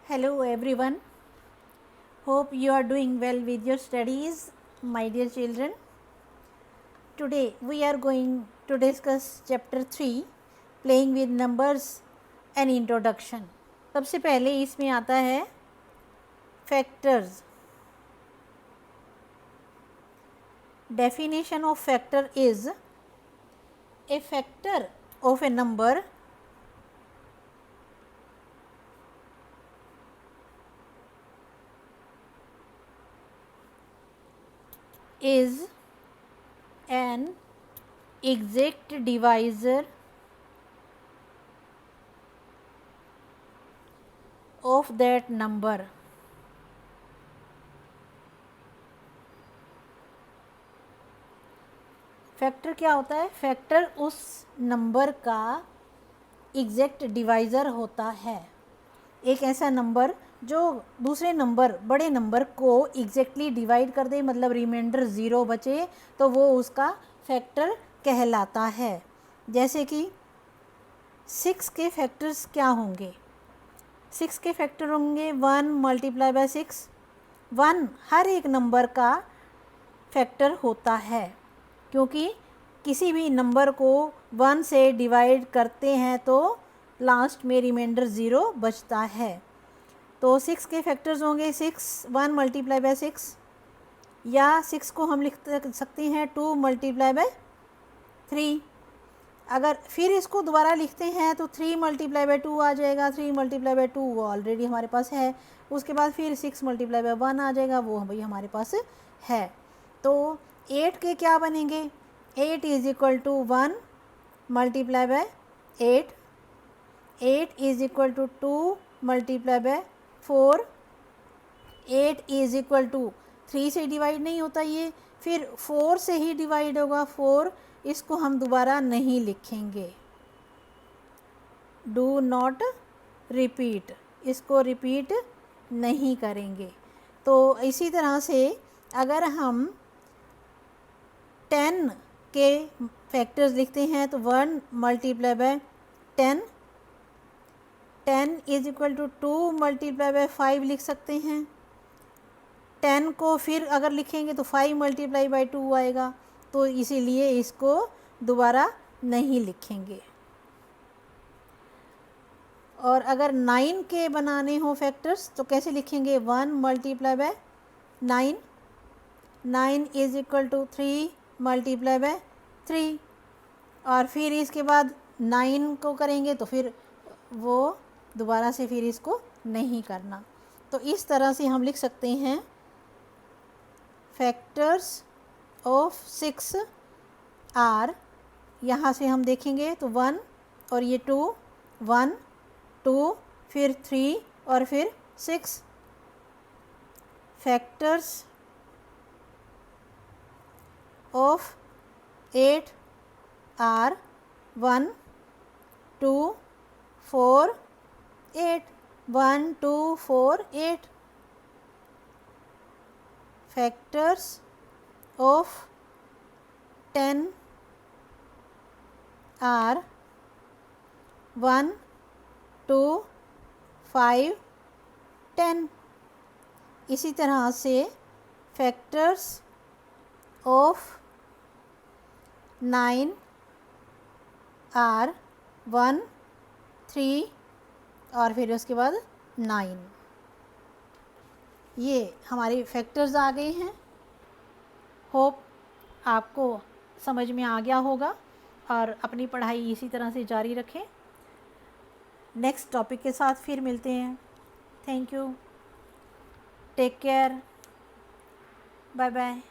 Hello everyone, hope you are doing well with your studies, my dear children. Today we are going to discuss chapter 3, playing with numbers and introduction. सबसे पहले इसमें आता है factors. Definition of factor is a factor of a number is an exact divisor of that number. Factor क्या होता है? Factor उस number का एग्जैक्ट डिवाइज़र होता है। एक ऐसा नंबर जो दूसरे नंबर बड़े नंबर को एग्जैक्टली डिवाइड कर दे, मतलब रिमाइंडर ज़ीरो बचे, तो वो उसका फैक्टर कहलाता है। जैसे कि 6 के फैक्टर्स क्या होंगे? 6 के फैक्टर होंगे 1 मल्टीप्लाई बाय 6। 1 हर एक नंबर का फैक्टर होता है, क्योंकि किसी भी नंबर को 1 से डिवाइड करते हैं तो लास्ट में रिमाइंडर ज़ीरो बचता है। तो 6 के फैक्टर्स होंगे 6 1 मल्टीप्लाई बाय 6, या 6 को हम लिख सकते हैं 2 मल्टीप्लाई बाय 3। अगर फिर इसको दोबारा लिखते हैं तो 3 मल्टीप्लाई बाय 2 आ जाएगा। 3 मल्टीप्लाई बाय 2 वो ऑलरेडी हमारे पास है। उसके बाद फिर 6 मल्टीप्लाई बाय 1 आ जाएगा, वो भाई हमारे पास है। तो 8 के क्या बनेंगे? 8 is equal to 1 multiply by 8। 8 is equal to 2 multiply by 4। 8 is equal to 3 से डिवाइड नहीं होता ये, फिर 4 से ही डिवाइड होगा। 4 इसको हम दोबारा नहीं लिखेंगे, डू नॉट रिपीट, इसको रिपीट नहीं करेंगे। तो इसी तरह से अगर हम 10 के फैक्टर्स लिखते हैं तो 1 multiply by 10। 10 is equal to 2 multiply by 5 लिख सकते हैं। 10 को फिर अगर लिखेंगे तो 5 मल्टीप्लाई बाय 2 आएगा, तो इसीलिए इसको दोबारा नहीं लिखेंगे। और अगर 9 के बनाने हो फैक्टर्स तो कैसे लिखेंगे? 1 multiply by 9। 9 is equal to 3 multiply by 3। और फिर इसके बाद 9 को करेंगे तो फिर वो दोबारा से फिर इसको नहीं करना। तो इस तरह से हम लिख सकते हैं फैक्टर्स ऑफ 6 आर, यहाँ से हम देखेंगे तो 1 और ये 2, 1 2 फिर 3 और फिर 6। Factors of 8 are 1 2 4 8। 1 2 4 8। Factors of 10 are 1 2 5 10। इसी तरह से फैक्टर्स ऑफ 9 आर 1 3 और फिर उसके बाद 9। ये हमारे फैक्टर्स आ गए हैं। होप आपको समझ में आ गया होगा और अपनी पढ़ाई इसी तरह से जारी रखें। नेक्स्ट टॉपिक के साथ फिर मिलते हैं। Thank you, take care, bye bye.